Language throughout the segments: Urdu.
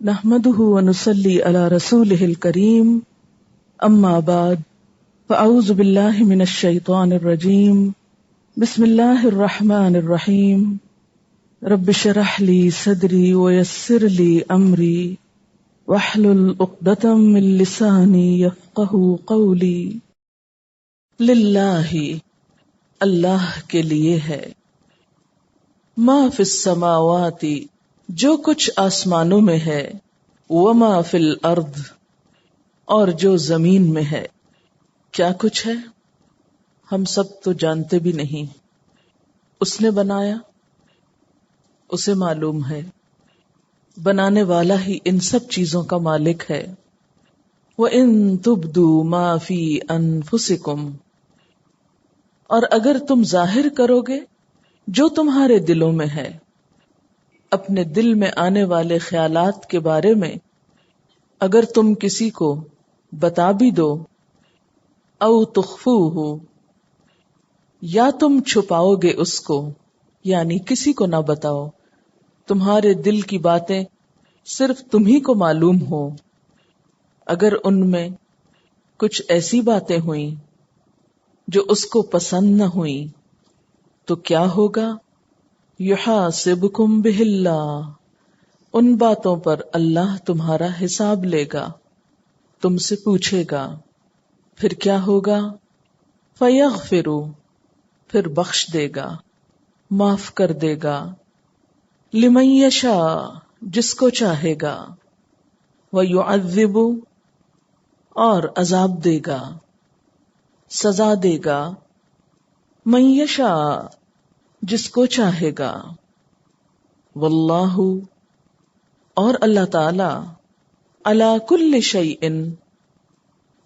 نحمده ونصلي على رسوله الكريم اما بعد فاعوذ بالله من الشيطان الرجيم بسم الله الرحمن الرحيم رب اشرح لي صدري ويسر لي امري واحلل عقدة من لساني يفقهوا قولي للہ اللہ کے لیے ہے ما فی السماوات جو کچھ آسمانوں میں ہے وما فی الارض اور جو زمین میں ہے. کیا کچھ ہے ہم سب تو جانتے بھی نہیں. اس نے بنایا اسے معلوم ہے. بنانے والا ہی ان سب چیزوں کا مالک ہے. وَإِن تُبْدُوا مَا فِي أَنفُسِكُمْ اور اگر تم ظاہر کرو گے جو تمہارے دلوں میں ہے، اپنے دل میں آنے والے خیالات کے بارے میں اگر تم کسی کو بتا بھی دو، او تخفوہ یا تم چھپاؤ گے اس کو، یعنی کسی کو نہ بتاؤ، تمہارے دل کی باتیں صرف تمہیں کو معلوم ہو. اگر ان میں کچھ ایسی باتیں ہوئیں جو اس کو پسند نہ ہوئیں تو کیا ہوگا؟ یحاسبکم بہ اللہ ان باتوں پر اللہ تمہارا حساب لے گا، تم سے پوچھے گا. پھر کیا ہوگا؟ فیغفر پھر بخش دے گا، معاف کر دے گا. لمن یشاء جس کو چاہے گا. ویعذب اور عذاب دے گا، سزا دے گا. من یشاء جس کو چاہے گا. واللہ اور اللہ تعالی علی کل شیء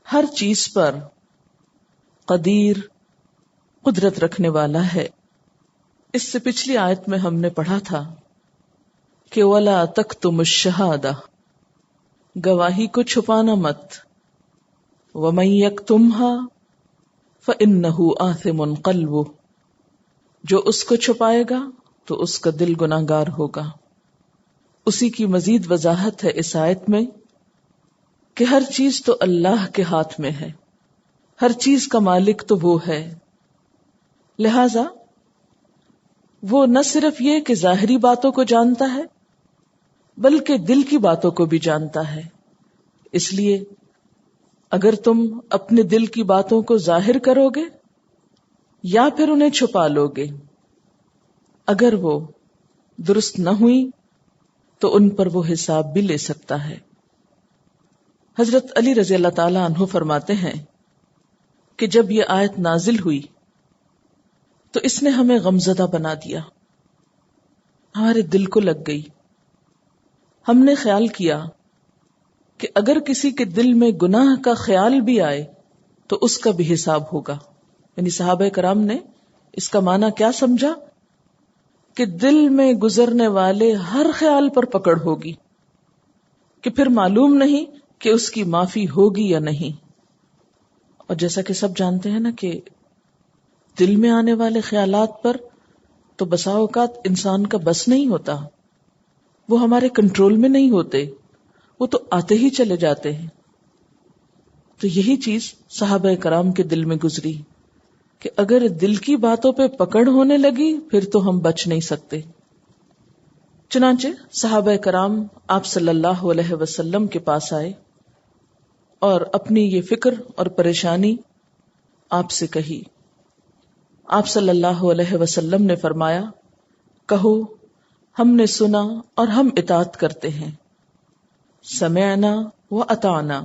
ہر چیز پر قدیر قدرت رکھنے والا ہے. اس سے پچھلی آیت میں ہم نے پڑھا تھا کہ ولا تکتم الشہادہ گواہی کو چھپانا مت. ومن یکتمها فإنہ آثم قلبہ جو اس کو چھپائے گا تو اس کا دل گناہگار ہوگا. اسی کی مزید وضاحت ہے اس آیت میں کہ ہر چیز تو اللہ کے ہاتھ میں ہے، ہر چیز کا مالک تو وہ ہے. لہذا وہ نہ صرف یہ کہ ظاہری باتوں کو جانتا ہے بلکہ دل کی باتوں کو بھی جانتا ہے. اس لیے اگر تم اپنے دل کی باتوں کو ظاہر کرو گے یا پھر انہیں چھپا لو گے، اگر وہ درست نہ ہوئی تو ان پر وہ حساب بھی لے سکتا ہے. حضرت علی رضی اللہ تعالی عنہ فرماتے ہیں کہ جب یہ آیت نازل ہوئی تو اس نے ہمیں غمزدہ بنا دیا، ہمارے دل کو لگ گئی. ہم نے خیال کیا کہ اگر کسی کے دل میں گناہ کا خیال بھی آئے تو اس کا بھی حساب ہوگا. یعنی صحابہ کرام نے اس کا معنی کیا سمجھا کہ دل میں گزرنے والے ہر خیال پر پکڑ ہوگی کہ پھر معلوم نہیں کہ اس کی معافی ہوگی یا نہیں. اور جیسا کہ سب جانتے ہیں نا کہ دل میں آنے والے خیالات پر تو بسا اوقات انسان کا بس نہیں ہوتا، وہ ہمارے کنٹرول میں نہیں ہوتے، وہ تو آتے ہی چلے جاتے ہیں. تو یہی چیز صحابہ کرام کے دل میں گزری کہ اگر دل کی باتوں پہ پکڑ ہونے لگی پھر تو ہم بچ نہیں سکتے. چنانچہ صحابہ کرام آپ صلی اللہ علیہ وسلم کے پاس آئے اور اپنی یہ فکر اور پریشانی آپ سے کہی. آپ صلی اللہ علیہ وسلم نے فرمایا، کہو ہم نے سنا اور ہم اطاعت کرتے ہیں. سمعنا و اطعنا.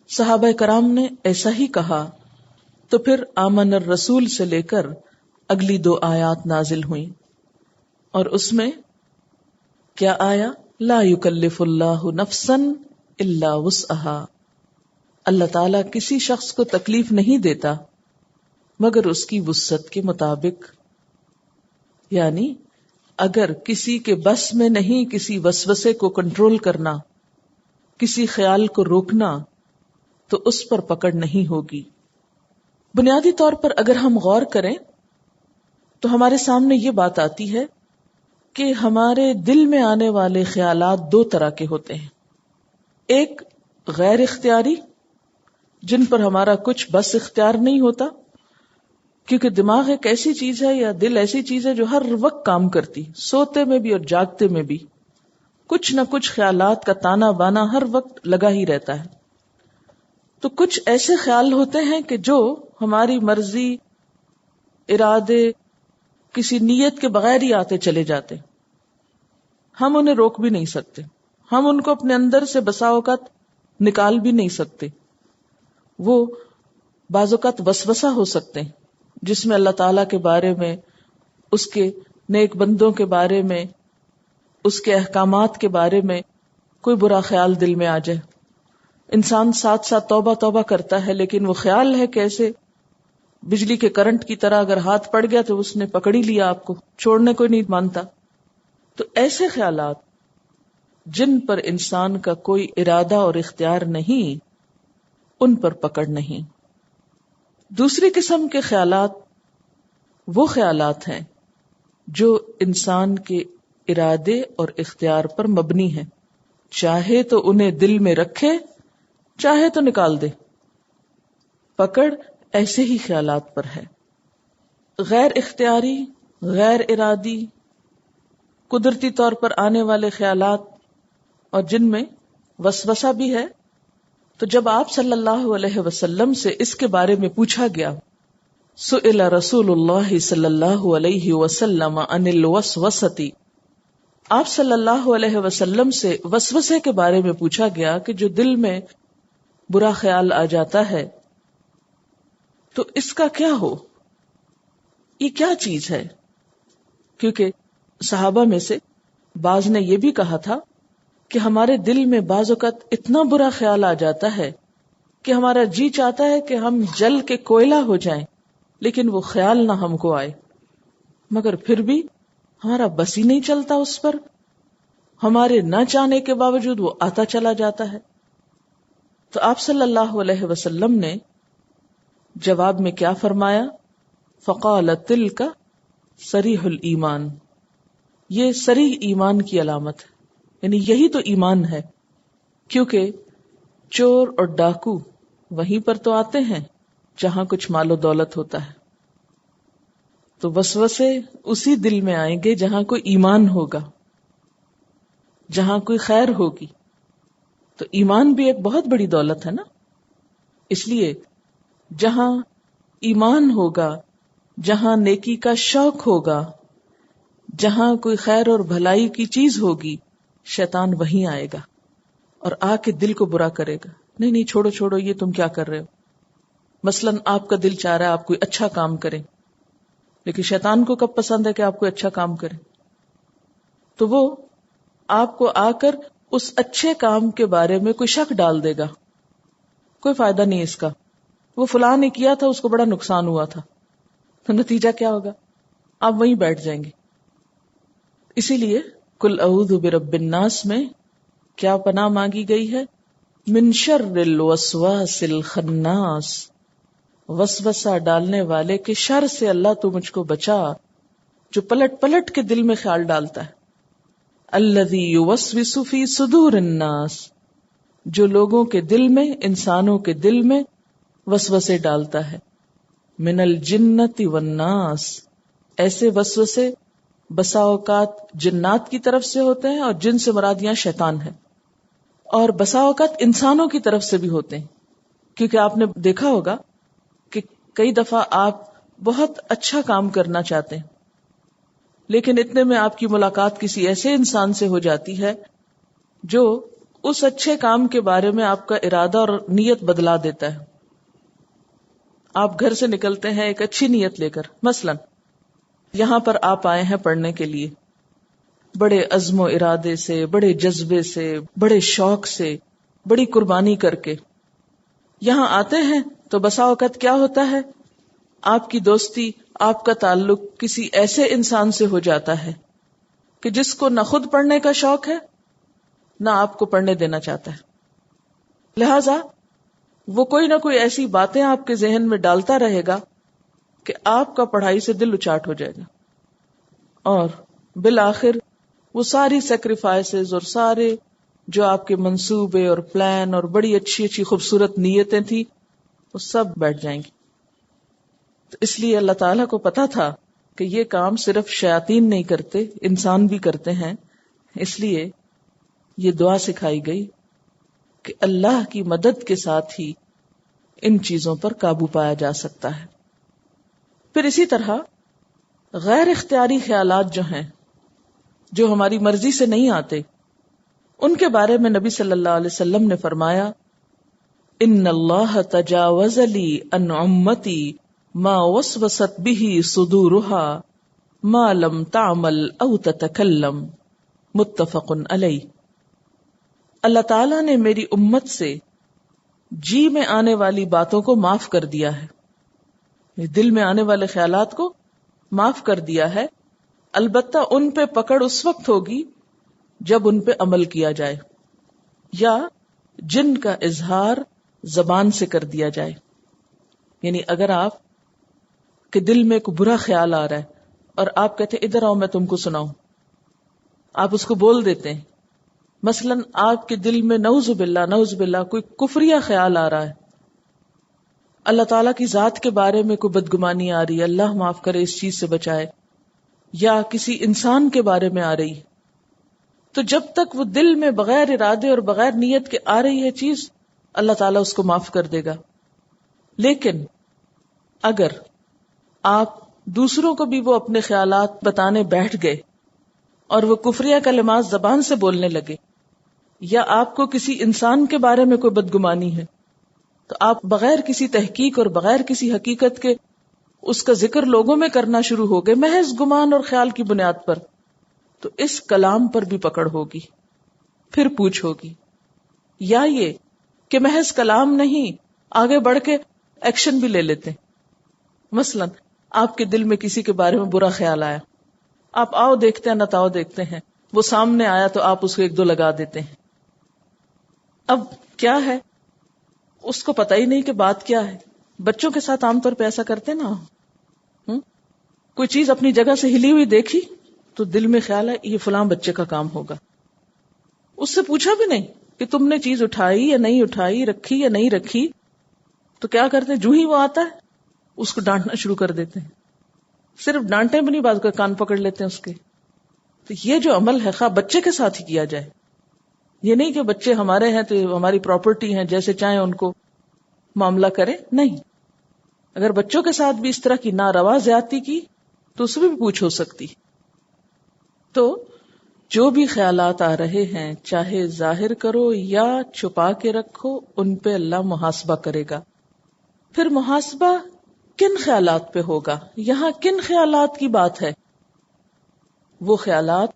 صحابہ کرام نے ایسا ہی کہا. تو پھر آمن الرسول سے لے کر اگلی 2 آیات نازل ہوئیں، اور اس میں کیا آیا؟ لا یکلف اللہ نفسا الا وسعها. اللہ تعالیٰ کسی شخص کو تکلیف نہیں دیتا مگر اس کی وسعت کے مطابق. یعنی اگر کسی کے بس میں نہیں کسی وسوسے کو کنٹرول کرنا، کسی خیال کو روکنا، تو اس پر پکڑ نہیں ہوگی. بنیادی طور پر اگر ہم غور کریں تو ہمارے سامنے یہ بات آتی ہے کہ ہمارے دل میں آنے والے خیالات دو طرح کے ہوتے ہیں. ایک غیر اختیاری، جن پر ہمارا کچھ بس اختیار نہیں ہوتا، کیونکہ دماغ ایک ایسی چیز ہے یا دل ایسی چیز ہے جو ہر وقت کام کرتی، سوتے میں بھی اور جاگتے میں بھی کچھ نہ کچھ خیالات کا تانا بانا ہر وقت لگا ہی رہتا ہے. تو کچھ ایسے خیال ہوتے ہیں کہ جو ہماری مرضی، ارادے، کسی نیت کے بغیر ہی آتے چلے جاتے، ہم انہیں روک بھی نہیں سکتے، ہم ان کو اپنے اندر سے بسا اوقات نکال بھی نہیں سکتے. وہ بعض اوقات وسوسہ ہو سکتے ہیں جس میں اللہ تعالیٰ کے بارے میں، اس کے نیک بندوں کے بارے میں، اس کے احکامات کے بارے میں کوئی برا خیال دل میں آ جائے. انسان ساتھ ساتھ توبہ توبہ کرتا ہے، لیکن وہ خیال ہے کیسے بجلی کے کرنٹ کی طرح اگر ہاتھ پڑ گیا تو اس نے پکڑ ہی لیا، آپ کو چھوڑنے کو نہیں مانتا. تو ایسے خیالات جن پر انسان کا کوئی ارادہ اور اختیار نہیں، ان پر پکڑ نہیں. دوسری قسم کے خیالات وہ خیالات ہیں جو انسان کے ارادے اور اختیار پر مبنی ہیں، چاہے تو انہیں دل میں رکھے، چاہے تو نکال دے. پکڑ ایسے ہی خیالات پر ہے. غیر اختیاری، غیر ارادی، قدرتی طور پر آنے والے خیالات اور جن میں وسوسہ بھی ہے. تو جب آپ صلی اللہ علیہ وسلم سے اس کے بارے میں پوچھا گیا، سئل رسول اللہ صلی اللہ علیہ وسلم عن الوسوسۃ، آپ صلی اللہ علیہ وسلم سے وسوسے کے بارے میں پوچھا گیا کہ جو دل میں برا خیال آ جاتا ہے تو اس کا کیا ہو، یہ کیا چیز ہے. کیونکہ صحابہ میں سے بعض نے یہ بھی کہا تھا کہ ہمارے دل میں بعض اوقات اتنا برا خیال آ جاتا ہے کہ ہمارا جی چاہتا ہے کہ ہم جل کے کوئلہ ہو جائیں، لیکن وہ خیال نہ ہم کو آئے، مگر پھر بھی ہمارا بس ہی نہیں چلتا اس پر، ہمارے نہ چاہنے کے باوجود وہ آتا چلا جاتا ہے. تو آپ صلی اللہ علیہ وسلم نے جواب میں کیا فرمایا؟ فقال تلک صریح الایمان، یہ صریح ایمان کی علامت ہے، یعنی یہی تو ایمان ہے. کیونکہ چور اور ڈاکو وہیں پر تو آتے ہیں جہاں کچھ مال و دولت ہوتا ہے، تو وسوسے اسی دل میں آئیں گے جہاں کوئی ایمان ہوگا، جہاں کوئی خیر ہوگی. تو ایمان بھی ایک بہت بڑی دولت ہے نا. اس لیے جہاں ایمان ہوگا، جہاں نیکی کا شوق ہوگا، جہاں کوئی خیر اور بھلائی کی چیز ہوگی، شیطان وہیں آئے گا اور آ کے دل کو برا کرے گا. نہیں نہیں، چھوڑو چھوڑو، یہ تم کیا کر رہے ہو. مثلاً آپ کا دل چاہ رہا ہے آپ کوئی اچھا کام کریں، لیکن شیطان کو کب پسند ہے کہ آپ کوئی اچھا کام کریں؟ تو وہ آپ کو آ کر اس اچھے کام کے بارے میں کوئی شک ڈال دے گا، کوئی فائدہ نہیں اس کا، وہ فلاں نے کیا تھا، اس کو بڑا نقصان ہوا تھا. تو نتیجہ کیا ہوگا؟ آپ وہیں بیٹھ جائیں گے. اسی لیے قل اعوذ برب الناس میں کیا پناہ مانگی گئی ہے؟ من شر الوسواس الخناس، وسوسہ ڈالنے والے کے شر سے اللہ تو مجھ کو بچا، جو پلٹ پلٹ کے دل میں خیال ڈالتا ہے. الذی یوسوس فی صدور الناس، جو لوگوں کے دل میں، انسانوں کے دل میں وسوسے ڈالتا ہے. من الجنۃ والناس، ایسے وسوسے بسا اوقات جنات کی طرف سے ہوتے ہیں اور جن سے مراد یہاں شیطان ہے، اور بسا اوقات انسانوں کی طرف سے بھی ہوتے ہیں. کیونکہ آپ نے دیکھا ہوگا کہ کئی دفعہ آپ بہت اچھا کام کرنا چاہتے ہیں، لیکن اتنے میں آپ کی ملاقات کسی ایسے انسان سے ہو جاتی ہے جو اس اچھے کام کے بارے میں آپ کا ارادہ اور نیت بدلا دیتا ہے. آپ گھر سے نکلتے ہیں ایک اچھی نیت لے کر، مثلا یہاں پر آپ آئے ہیں پڑھنے کے لیے، بڑے عزم و ارادے سے، بڑے جذبے سے، بڑے شوق سے، بڑی قربانی کر کے یہاں آتے ہیں. تو بسا اوقات کیا ہوتا ہے، آپ کی دوستی، آپ کا تعلق کسی ایسے انسان سے ہو جاتا ہے کہ جس کو نہ خود پڑھنے کا شوق ہے نہ آپ کو پڑھنے دینا چاہتا ہے. لہذا وہ کوئی نہ کوئی ایسی باتیں آپ کے ذہن میں ڈالتا رہے گا کہ آپ کا پڑھائی سے دل اچاٹ ہو جائے گا، اور بالآخر وہ ساری سیکریفائسز اور سارے جو آپ کے منصوبے اور پلان اور بڑی اچھی اچھی خوبصورت نیتیں تھی وہ سب بیٹھ جائیں گی. تو اس لیے اللہ تعالیٰ کو پتا تھا کہ یہ کام صرف شیاطین نہیں کرتے، انسان بھی کرتے ہیں. اس لیے یہ دعا سکھائی گئی کہ اللہ کی مدد کے ساتھ ہی ان چیزوں پر قابو پایا جا سکتا ہے. پھر اسی طرح غیر اختیاری خیالات جو ہیں، جو ہماری مرضی سے نہیں آتے، ان کے بارے میں نبی صلی اللہ علیہ وسلم نے فرمایا ان اللہ تجاوز لی عن امتی ما وسوست به صدورها ما لم تعمل او تتکلم. متفق علیہ. اللہ تعالیٰ نے میری امت سے جی میں آنے والی باتوں کو معاف کر دیا ہے، دل میں آنے والے خیالات کو معاف کر دیا ہے، البتہ ان پہ پکڑ اس وقت ہوگی جب ان پہ عمل کیا جائے یا جن کا اظہار زبان سے کر دیا جائے. یعنی اگر آپ کے دل میں کوئی برا خیال آ رہا ہے اور آپ کہتے ادھر آؤ میں تم کو سناؤں، آپ اس کو بول دیتے ہیں. مثلا آپ کے دل میں نعوذ باللہ کوئی کفریہ خیال آ رہا ہے، اللہ تعالیٰ کی ذات کے بارے میں کوئی بدگمانی آ رہی ہے، اللہ معاف کرے اس چیز سے بچائے، یا کسی انسان کے بارے میں آ رہی، تو جب تک وہ دل میں بغیر ارادے اور بغیر نیت کے آ رہی ہے چیز، اللہ تعالیٰ اس کو معاف کر دے گا. لیکن اگر آپ دوسروں کو بھی وہ اپنے خیالات بتانے بیٹھ گئے اور وہ کفریہ کلمات زبان سے بولنے لگے، یا آپ کو کسی انسان کے بارے میں کوئی بدگمانی ہے، تو آپ بغیر کسی تحقیق اور بغیر کسی حقیقت کے اس کا ذکر لوگوں میں کرنا شروع ہو گئے محض گمان اور خیال کی بنیاد پر، تو اس کلام پر بھی پکڑ ہوگی، پھر پوچھ ہوگی. یا یہ کہ محض کلام نہیں، آگے بڑھ کے ایکشن بھی لے لیتے. مثلا آپ کے دل میں کسی کے بارے میں برا خیال آیا، آپ آؤ دیکھتے ہیں نتاؤ دیکھتے ہیں، وہ سامنے آیا تو آپ اس کو ایک دو لگا دیتے ہیں. اب کیا ہے، اس کو پتہ ہی نہیں کہ بات کیا ہے. بچوں کے ساتھ عام طور پہ ایسا کرتے نا، کوئی چیز اپنی جگہ سے ہلی ہوئی دیکھی تو دل میں خیال ہے یہ فلاں بچے کا کام ہوگا، اس سے پوچھا بھی نہیں کہ تم نے چیز اٹھائی یا نہیں اٹھائی، رکھی یا نہیں رکھی. تو کیا کرتے، جو ہی وہ آتا ہے اس کو ڈانٹنا شروع کر دیتے ہیں. صرف ڈانٹے بھی نہیں، بعد کا کان پکڑ لیتے ہیں اس کے. تو یہ جو عمل ہے خواہ بچے کے ساتھ ہی کیا جائے، یہ نہیں کہ بچے ہمارے ہیں تو ہماری پراپرٹی ہیں، جیسے چاہیں ان کو معاملہ کریں. نہیں، اگر بچوں کے ساتھ بھی اس طرح کی ناروا زیادتی کی تو اس میں بھی پوچھ ہو سکتی. تو جو بھی خیالات آ رہے ہیں، چاہے ظاہر کرو یا چھپا کے رکھو، ان پہ اللہ محاسبہ کرے گا. پھر محاسبہ کن خیالات پہ ہوگا؟ یہاں کن خیالات کی بات ہے؟ وہ خیالات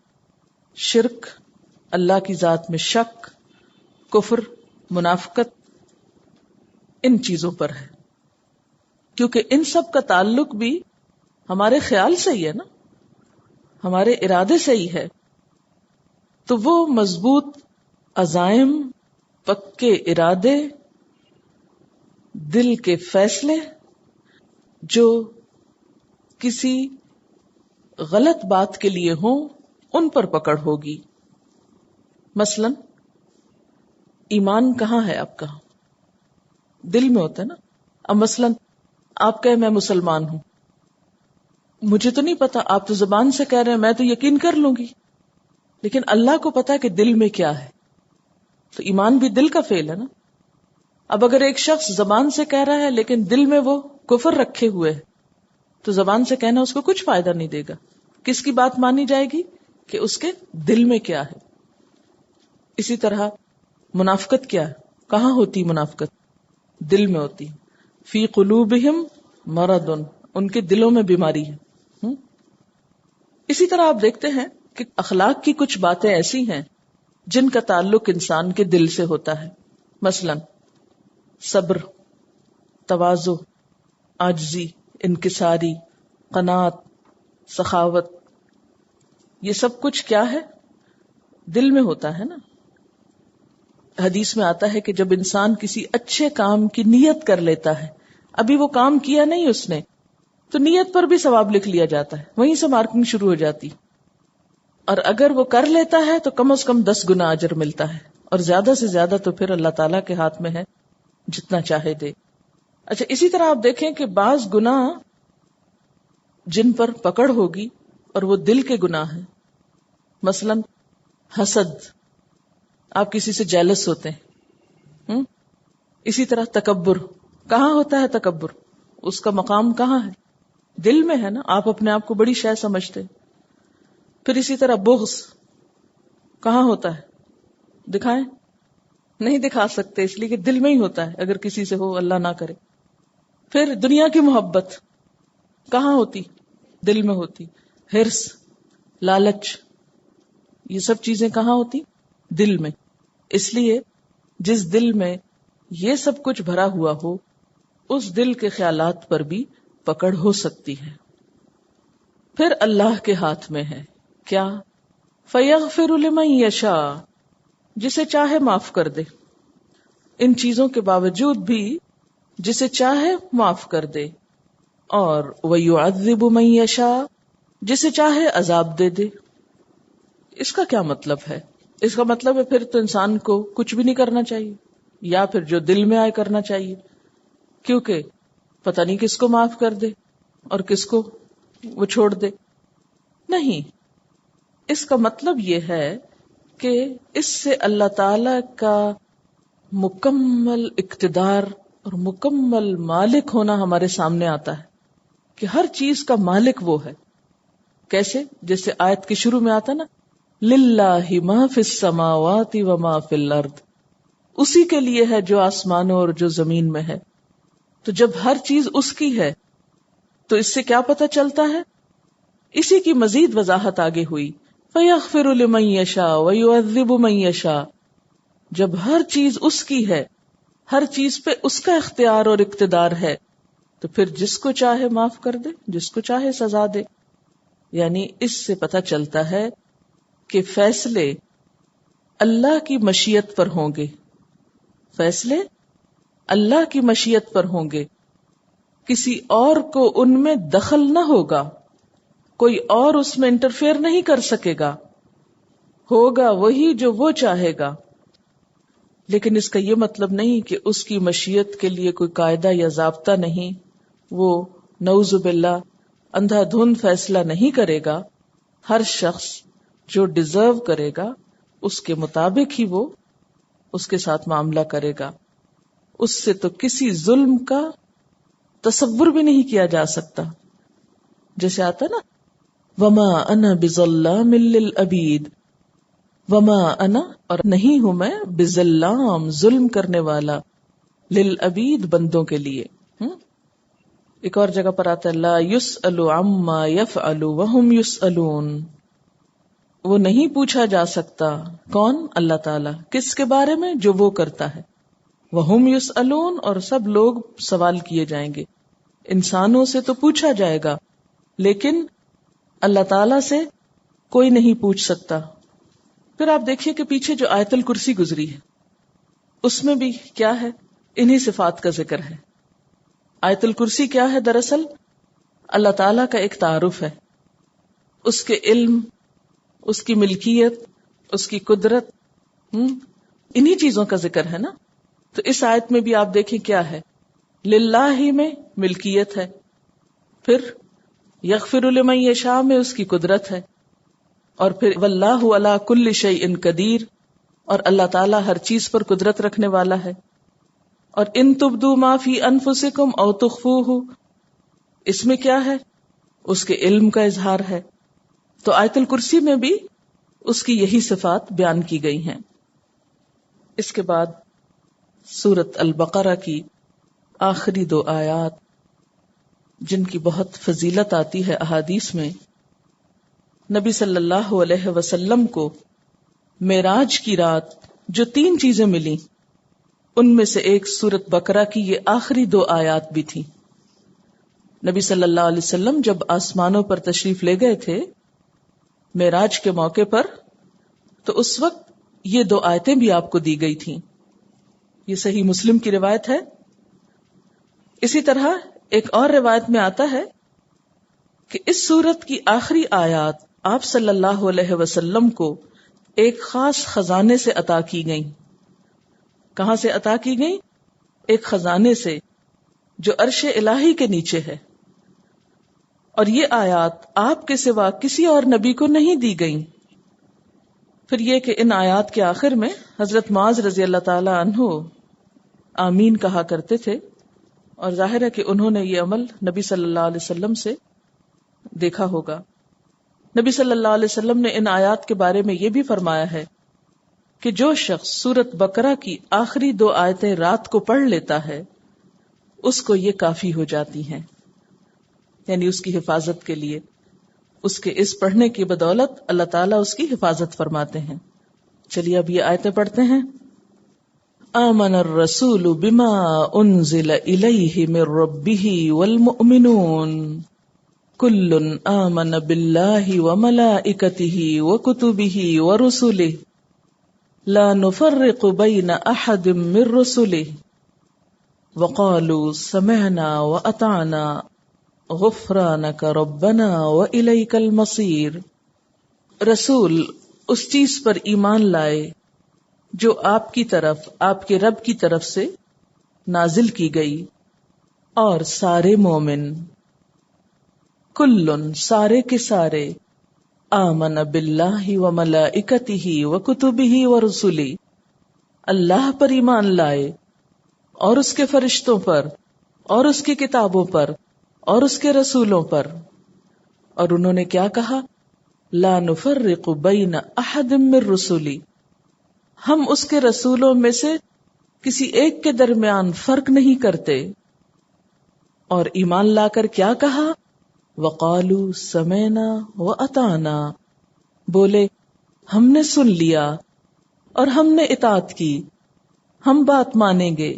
شرک، اللہ کی ذات میں شک، کفر، منافقت، ان چیزوں پر ہے. کیونکہ ان سب کا تعلق بھی ہمارے خیال سے ہی ہے نا، ہمارے ارادے سے ہی ہے. تو وہ مضبوط عزائم، پکے ارادے، دل کے فیصلے جو کسی غلط بات کے لیے ہوں، ان پر پکڑ ہوگی. مثلا ایمان کہاں ہے آپ کا؟ دل میں ہوتا ہے نا. اب مثلا آپ کہے میں مسلمان ہوں، مجھے تو نہیں پتا، آپ تو زبان سے کہہ رہے ہیں، میں تو یقین کر لوں گی، لیکن اللہ کو پتا ہے کہ دل میں کیا ہے. تو ایمان بھی دل کا فعل ہے نا. اب اگر ایک شخص زبان سے کہہ رہا ہے لیکن دل میں وہ کفر رکھے ہوئے ہے، تو زبان سے کہنا اس کو کچھ فائدہ نہیں دے گا. کس کی بات مانی جائے گی؟ کہ اس کے دل میں کیا ہے. اسی طرح منافقت کیا ہے؟ کہاں ہوتی منافقت؟ دل میں ہوتی. فی قلوبہم مرض، ان کے دلوں میں بیماری ہے. اسی طرح آپ دیکھتے ہیں کہ اخلاق کی کچھ باتیں ایسی ہیں جن کا تعلق انسان کے دل سے ہوتا ہے. مثلا صبر، تواضع، عاجزی، انکساری، قناعت، سخاوت، یہ سب کچھ کیا ہے؟ دل میں ہوتا ہے نا. حدیث میں آتا ہے کہ جب انسان کسی اچھے کام کی نیت کر لیتا ہے، ابھی وہ کام کیا نہیں اس نے، تو نیت پر بھی ثواب لکھ لیا جاتا ہے، وہیں سے مارکنگ شروع ہو جاتی. اور اگر وہ کر لیتا ہے تو کم از کم 10 گنا اجر ملتا ہے، اور زیادہ سے زیادہ تو پھر اللہ تعالیٰ کے ہاتھ میں ہے، جتنا چاہے دے۔ اچھا، اسی طرح آپ دیکھیں کہ بعض گناہ جن پر پکڑ ہوگی اور وہ دل کے گناہ ہیں، مثلا حسد، آپ کسی سے جیلس ہوتے ہیں، اسی طرح تکبر، کہاں ہوتا ہے تکبر؟ اس کا مقام کہاں ہے؟ دل میں ہے نا، آپ اپنے آپ کو بڑی شے سمجھتے۔ پھر اسی طرح بغض کہاں ہوتا ہے؟ دکھائیں؟ نہیں دکھا سکتے، اس لیے کہ دل میں ہی ہوتا ہے، اگر کسی سے ہو، اللہ نہ کرے۔ پھر دنیا کی محبت کہاں ہوتی؟ دل میں ہوتی۔ حرص، لالچ، یہ سب چیزیں کہاں ہوتی؟ دل میں۔ اس لیے جس دل میں یہ سب کچھ بھرا ہوا ہو، اس دل کے خیالات پر بھی پکڑ ہو سکتی ہے۔ پھر اللہ کے ہاتھ میں ہے کیا؟ فَيَغْفِرُ لِمَن يَشَاءُ، جسے چاہے معاف کر دے، ان چیزوں کے باوجود بھی جسے چاہے معاف کر دے، اور وَيُعَذِّبُ مَن يَشَاءُ، جسے چاہے عذاب دے دے۔ اس کا کیا مطلب ہے؟ اس کا مطلب ہے پھر تو انسان کو کچھ بھی نہیں کرنا چاہیے، یا پھر جو دل میں آئے کرنا چاہیے، کیونکہ پتہ نہیں کس کو معاف کر دے اور کس کو وہ چھوڑ دے۔ نہیں، اس کا مطلب یہ ہے کہ اس سے اللہ تعالی کا مکمل اقتدار اور مکمل مالک ہونا ہمارے سامنے آتا ہے، کہ ہر چیز کا مالک وہ ہے۔ کیسے؟ جیسے آیت کے شروع میں آتا نا، للہ ما فی السماوات وما فی الارض، اسی کے لیے ہے جو آسمانوں اور جو زمین میں ہے۔ تو جب ہر چیز اس کی ہے تو اس سے کیا پتہ چلتا ہے؟ اسی کی مزید وضاحت آگے ہوئی، فَيَغْفِرُ لِمَن يَشَاءُ وَيُعَذِّبُ مَن يَشَاءُ، جب ہر چیز اس کی ہے، ہر چیز پہ اس کا اختیار اور اقتدار ہے، تو پھر جس کو چاہے معاف کر دے، جس کو چاہے سزا دے۔ یعنی اس سے پتہ چلتا ہے کہ فیصلے اللہ کی مشیت پر ہوں گے، فیصلے اللہ کی مشیت پر ہوں گے، کسی اور کو ان میں دخل نہ ہوگا، کوئی اور اس میں انٹرفیئر نہیں کر سکے گا، ہوگا وہی جو وہ چاہے گا۔ لیکن اس کا یہ مطلب نہیں کہ اس کی مشیت کے لیے کوئی قاعدہ یا ضابطہ نہیں، وہ نعوذ باللہ اندھا دھند فیصلہ نہیں کرے گا۔ ہر شخص جو ڈیزرو کرے گا اس کے مطابق ہی وہ اس کے ساتھ معاملہ کرے گا، اس سے تو کسی ظلم کا تصور بھی نہیں کیا جا سکتا۔ جیسے آتا نا، وما انا بظلام للعبید، وما انا، اور نہیں ہوں میں، بظلام، ظلم کرنے والا، للعبید، بندوں کے لیے۔ ایک اور جگہ پر آتا ہے، لا یسأل عما یفعل وہم یسألون، وہ نہیں پوچھا جا سکتا، کون؟ اللہ تعالیٰ، کس کے بارے میں؟ جو وہ کرتا ہے، وہم یسألون، اور سب لوگ سوال کیے جائیں گے۔ انسانوں سے تو پوچھا جائے گا، لیکن اللہ تعالیٰ سے کوئی نہیں پوچھ سکتا۔ پھر آپ دیکھیے کہ پیچھے جو آیت الکرسی گزری ہے، اس میں بھی کیا ہے؟ انہی صفات کا ذکر ہے۔ آیت الکرسی کیا ہے؟ دراصل اللہ تعالیٰ کا ایک تعارف ہے، اس کے علم، اس کی ملکیت، اس کی قدرت، انہی چیزوں کا ذکر ہے نا۔ تو اس آیت میں بھی آپ دیکھیں کیا ہے، للہ ہی میں ملکیت ہے، پھر یغفر لمن یشاء میں اس کی قدرت ہے، اور پھر واللہ علی کل شیء قدیر، اور اللہ تعالیٰ ہر چیز پر قدرت رکھنے والا ہے۔ اور ان تبدوا ما فی انفسکم او تخفوہ، اس میں کیا ہے؟ اس کے علم کا اظہار ہے۔ تو آیت الکرسی میں بھی اس کی یہی صفات بیان کی گئی ہیں۔ اس کے بعد سورۃ البقرہ کی آخری 2 آیات جن کی بہت فضیلت آتی ہے احادیث میں، نبی صلی اللہ علیہ وسلم کو معراج کی رات جو 3 چیزیں ملی، ان میں سے ایک سورۃ بقرہ کی یہ آخری 2 آیات بھی تھی۔ نبی صلی اللہ علیہ وسلم جب آسمانوں پر تشریف لے گئے تھے معراج کے موقع پر، تو اس وقت یہ 2 آیتیں بھی آپ کو دی گئی تھیں۔ یہ صحیح مسلم کی روایت ہے۔ اسی طرح ایک اور روایت میں آتا ہے کہ اس سورت کی آخری آیات آپ صلی اللہ علیہ وسلم کو ایک خاص خزانے سے عطا کی گئیں. کہاں سے عطا کی گئیں؟ ایک خزانے سے جو عرش الہی کے نیچے ہے. اور یہ آیات آپ کے سوا کسی اور نبی کو نہیں دی گئیں. پھر یہ کہ ان آیات کے آخر میں حضرت معاذ رضی اللہ تعالی عنہ آمین کہا کرتے تھے، اور ظاہر ہے کہ انہوں نے یہ عمل نبی صلی اللہ علیہ وسلم سے دیکھا ہوگا. نبی صلی اللہ علیہ وسلم نے ان آیات کے بارے میں یہ بھی فرمایا ہے کہ جو شخص سورۃ بقرہ کی آخری 2 آیتیں رات کو پڑھ لیتا ہے اس کو یہ کافی ہو جاتی ہیں، یعنی اس کی حفاظت کے لیے. اس کے اس پڑھنے کی بدولت اللہ تعالیٰ اس کی حفاظت فرماتے ہیں. چلیے اب یہ آیتیں پڑھتے ہیں. آمن الرسول بما انزل الیہ من ربہ والمؤمنون کل آمن باللہ وملائکتہ وکتبہ ورسلہ لا نفرق بین احد من رسلہ وقالوا سمعنا واطعنا غفرانک ربنا والیک المصیر. رسول اس چیز پر ایمان لائے جو آپ کی طرف، آپ کے رب کی طرف سے نازل کی گئی، اور سارے مومن، کلن سارے کے سارے، آمن باللہ وملائکتہ وکتبہ ورسلہ اللہ پر ایمان لائے اور اس کے فرشتوں پر اور اس کی کتابوں پر اور اس کے رسولوں پر. اور انہوں نے کیا کہا؟ لا نفرق بین احد من رسلی، ہم اس کے رسولوں میں سے کسی ایک کے درمیان فرق نہیں کرتے. اور ایمان لا کر کیا کہا؟ وقالوا سمعنا واطعنا، بولے ہم نے سن لیا اور ہم نے اطاعت کی، ہم بات مانیں گے.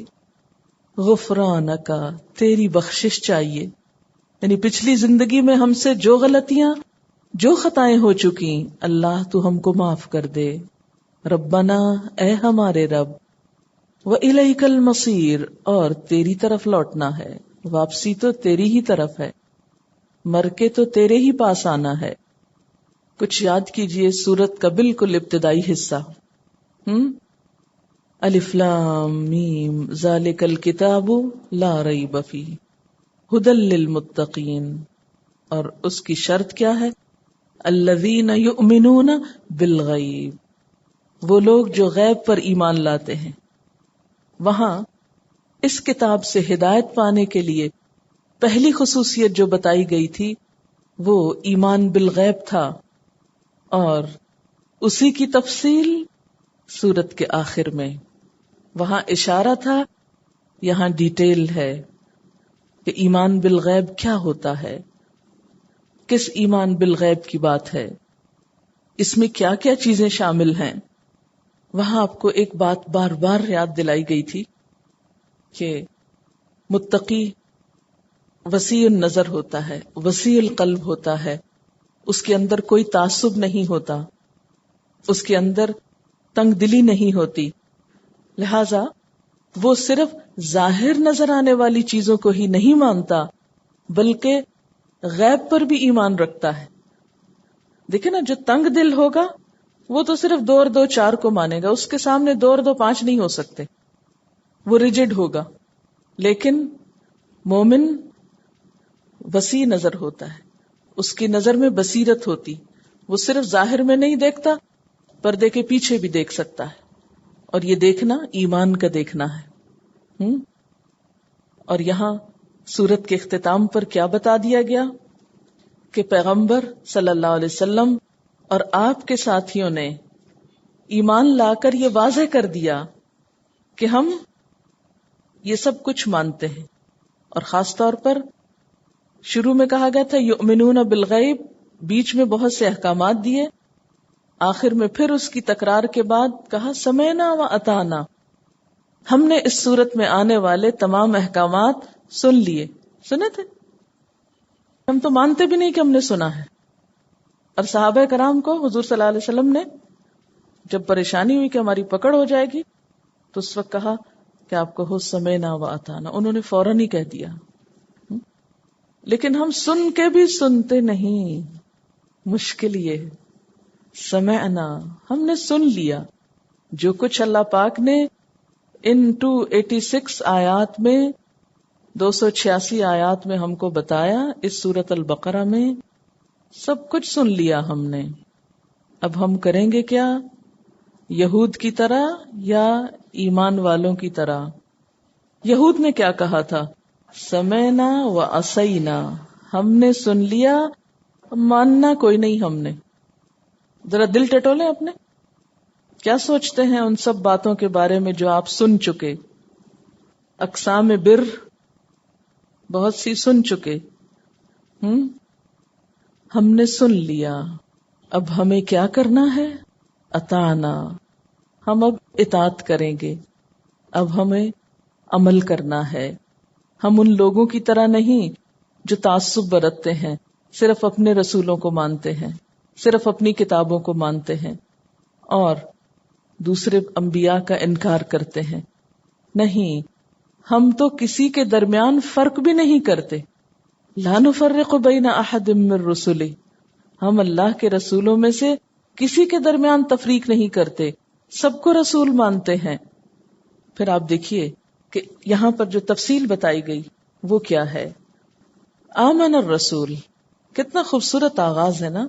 غفرانک، تیری بخشش چاہیے، یعنی پچھلی زندگی میں ہم سے جو غلطیاں، جو خطائیں ہو چکی، اللہ تو ہم کو معاف کر دے. ربنا، اے ہمارے رب، وإلیک المصیر، اور تیری طرف لوٹنا ہے، واپسی تو تیری ہی طرف ہے، مر کے تو تیرے ہی پاس آنا ہے. کچھ یاد کیجئے سورت کا بالکل ابتدائی حصہ. الف لام میم ذالک الکتاب لا ریب فیہ ھدی للمتقین، اور اس کی شرط کیا ہے؟ الذین یؤمنون بالغیب، وہ لوگ جو غیب پر ایمان لاتے ہیں. وہاں اس کتاب سے ہدایت پانے کے لیے پہلی خصوصیت جو بتائی گئی تھی وہ ایمان بالغیب تھا، اور اسی کی تفصیل سورت کے آخر میں. وہاں اشارہ تھا، یہاں ڈیٹیل ہے کہ ایمان بالغیب کیا ہوتا ہے، کس ایمان بالغیب کی بات ہے، اس میں کیا کیا چیزیں شامل ہیں. وہاں آپ کو ایک بات بار بار یاد دلائی گئی تھی کہ متقی وسیع النظر ہوتا ہے، وسیع القلب ہوتا ہے، اس کے اندر کوئی تعصب نہیں ہوتا، اس کے اندر تنگ دلی نہیں ہوتی. لہذا وہ صرف ظاہر نظر آنے والی چیزوں کو ہی نہیں مانتا بلکہ غیب پر بھی ایمان رکھتا ہے. دیکھیں نا، جو تنگ دل ہوگا وہ تو صرف 2 اور 2 4 کو مانے گا، اس کے سامنے 2 اور 2 5 نہیں ہو سکتے، وہ ریجڈ ہوگا. لیکن مومن وسیع نظر ہوتا ہے، اس کی نظر میں بصیرت ہوتی، وہ صرف ظاہر میں نہیں دیکھتا، پردے کے پیچھے بھی دیکھ سکتا ہے. اور یہ دیکھنا ایمان کا دیکھنا ہے. اور یہاں سورت کے اختتام پر کیا بتا دیا گیا کہ پیغمبر صلی اللہ علیہ وسلم اور آپ کے ساتھیوں نے ایمان لا کر یہ واضح کر دیا کہ ہم یہ سب کچھ مانتے ہیں. اور خاص طور پر شروع میں کہا گیا تھا یؤمنون بالغیب، بیچ میں بہت سے احکامات دیے، آخر میں پھر اس کی تکرار کے بعد کہا سمعنا و اطعنا، ہم نے اس صورت میں آنے والے تمام احکامات سن لیے. سنے تھے، ہم تو مانتے بھی نہیں کہ ہم نے سنا ہے. اور صحابہ کرام کو حضور صلی اللہ علیہ وسلم نے جب پریشانی ہوئی کہ ہماری پکڑ ہو جائے گی تو اس وقت کہا کہ آپ کو سمعنا و اطعنا، انہوں نے فوراً ہی کہہ دیا. لیکن ہم سن کے بھی سنتے نہیں، مشکل یہ ہے، سمعنا ہم نے سن لیا جو کچھ اللہ پاک نے ان 286 آیات میں 286 آیات میں ہم کو بتایا اس سورۃ البقرہ میں، سب کچھ سن لیا ہم نے. اب ہم کریں گے کیا؟ یہود کی طرح یا ایمان والوں کی طرح؟ یہود نے کیا کہا تھا؟ سمعنا و عصینا، ہم نے سن لیا، ماننا کوئی نہیں. ہم نے ذرا دل ٹٹولے اپنے، کیا سوچتے ہیں ان سب باتوں کے بارے میں جو آپ سن چکے؟ اقسام بر بہت سی سن چکے. ہم نے سن لیا، اب ہمیں کیا کرنا ہے؟ اطعنا، ہم اب اطاعت کریں گے، اب ہمیں عمل کرنا ہے. ہم ان لوگوں کی طرح نہیں جو تعصب برتتے ہیں، صرف اپنے رسولوں کو مانتے ہیں، صرف اپنی کتابوں کو مانتے ہیں اور دوسرے انبیاء کا انکار کرتے ہیں. نہیں، ہم تو کسی کے درمیان فرق بھی نہیں کرتے. لا نفرق بین احد من رسلہ، ہم اللہ کے رسولوں میں سے کسی کے درمیان تفریق نہیں کرتے، سب کو رسول مانتے ہیں. پھر آپ دیکھیے کہ یہاں پر جو تفصیل بتائی گئی وہ کیا ہے. آمن الرسول، کتنا خوبصورت آغاز ہے نا،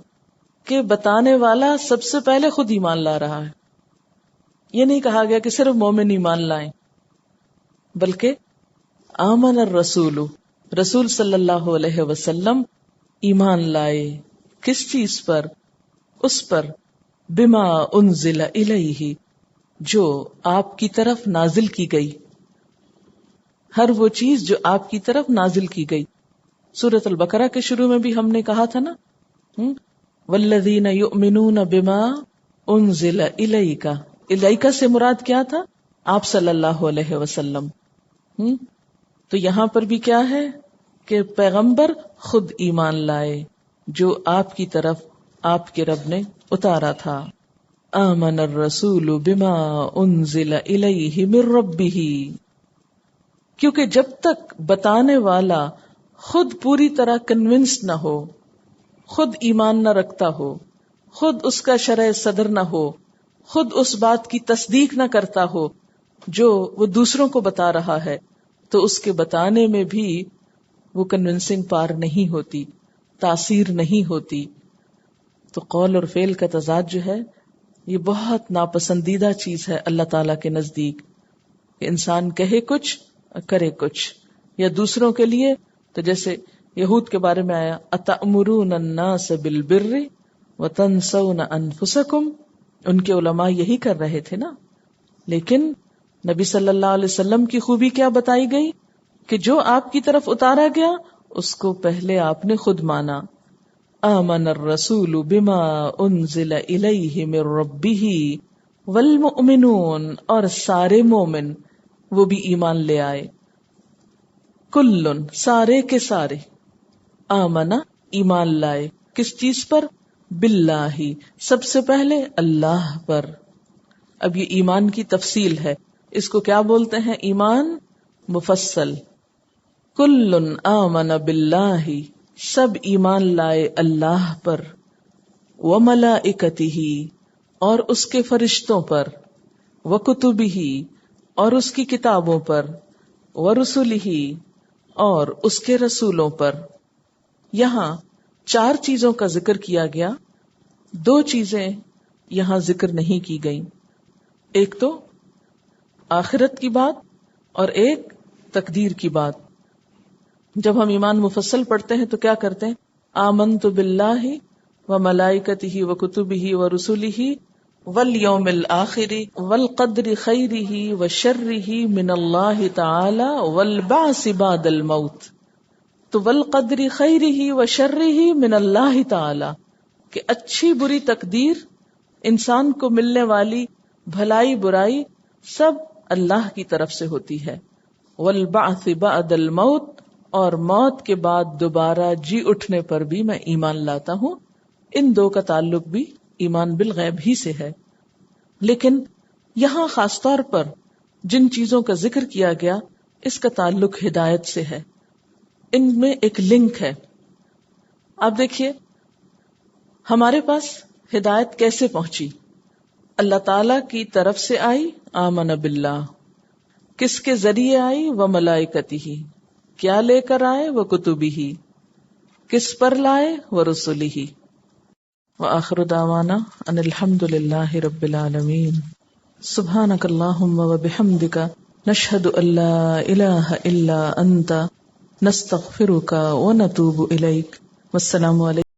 کہ بتانے والا سب سے پہلے خود ایمان لا رہا ہے. یہ نہیں کہا گیا کہ صرف مومن ایمان لائیں، بلکہ آمن الرسول، رسول صلی اللہ علیہ وسلم ایمان لائے. کس چیز پر؟ اس پر بما انزل الیہ، جو آپ کی طرف نازل کی گئی، ہر وہ چیز جو آپ کی طرف نازل کی گئی. سورۃ البقرہ کے شروع میں بھی ہم نے کہا تھا نا، والذین یؤمنون بما انزل الیک، الیک سے مراد کیا تھا؟ آپ صلی اللہ علیہ وسلم. تو یہاں پر بھی کیا ہے کہ پیغمبر خود ایمان لائے جو آپ کی طرف آپ کے رب نے اتارا تھا. آمن الرسول بما انزل الیہ من ربہ، کیونکہ جب تک بتانے والا خود پوری طرح کنونسڈ نہ ہو، خود ایمان نہ رکھتا ہو، خود اس کا شرح صدر نہ ہو، خود اس بات کی تصدیق نہ کرتا ہو جو وہ دوسروں کو بتا رہا ہے، تو اس کے بتانے میں بھی وہ کنونسنگ پار نہیں ہوتی، تاثیر نہیں ہوتی. تو قول اور فعل کا تضاد جو ہے یہ بہت ناپسندیدہ چیز ہے اللہ تعالیٰ کے نزدیک، کہ انسان کہے کچھ کرے کچھ. یا دوسروں کے لیے تو جیسے یہود کے بارے میں آیا اتأمرون الناس بالبر وتنسون انفسکم، ان کے علماء یہی کر رہے تھے نا. لیکن نبی صلی اللہ علیہ وسلم کی خوبی کیا بتائی گئی کہ جو آپ کی طرف اتارا گیا اس کو پہلے آپ نے خود مانا. آمن الرسول بما انزل الیہ من ربہ والمؤمنون، اور سارے مومن وہ بھی ایمان لے آئے. کلن، سارے کے سارے، آمنا ایمان لائے، کس چیز پر؟ باللہ، سب سے پہلے اللہ پر. اب یہ ایمان کی تفصیل ہے، اس کو کیا بولتے ہیں؟ ایمان مفصل. کلن آمن باللہ، سب ایمان لائے اللہ پر، وملائکتہ، اور اس کے فرشتوں پر، وکتبہ، اور اس کی کتابوں پر، ورسلہ، اور اس کے رسولوں پر. یہاں 4 چیزوں کا ذکر کیا گیا، 2 چیزیں یہاں ذکر نہیں کی گئیں. ایک تو آخرت کی بات اور ایک تقدیر کی بات. جب ہم ایمان مفصل پڑھتے ہیں تو کیا کرتے ہیں؟ آمنت باللہ وملائکتہ وکتبہ ورسلہ والیوم الآخر والقدر خیرہ وشرہ من اللہ تعالی والبعث بعد الموت. تو والقدر خیرہ وشرہ من اللہ تعالی، کہ اچھی بری تقدیر، انسان کو ملنے والی بھلائی برائی سب اللہ کی طرف سے ہوتی ہے. والبعث بعد الموت، اور موت کے بعد دوبارہ جی اٹھنے پر بھی میں ایمان لاتا ہوں. ان 2 کا تعلق بھی ایمان بالغیب ہی سے ہے. لیکن یہاں خاص طور پر جن چیزوں کا ذکر کیا گیا اس کا تعلق ہدایت سے ہے، ان میں ایک لنک ہے. آپ دیکھیے ہمارے پاس ہدایت کیسے پہنچی؟ اللہ تعالی کی طرف سے آئی، آمن باللہ. کس کے ذریعے آئی؟ و ملائکتہ. کیا لے کر آئے؟ و کتبہ. کس پر لائے؟ و رسلہ. وآخر دعوانا ان الحمد للہ رب العالمین. سبحانک اللہم و بحمدک نشہد ان لا الہ الا انت نستغفرک و نتوب الیک. والسلام علیکم.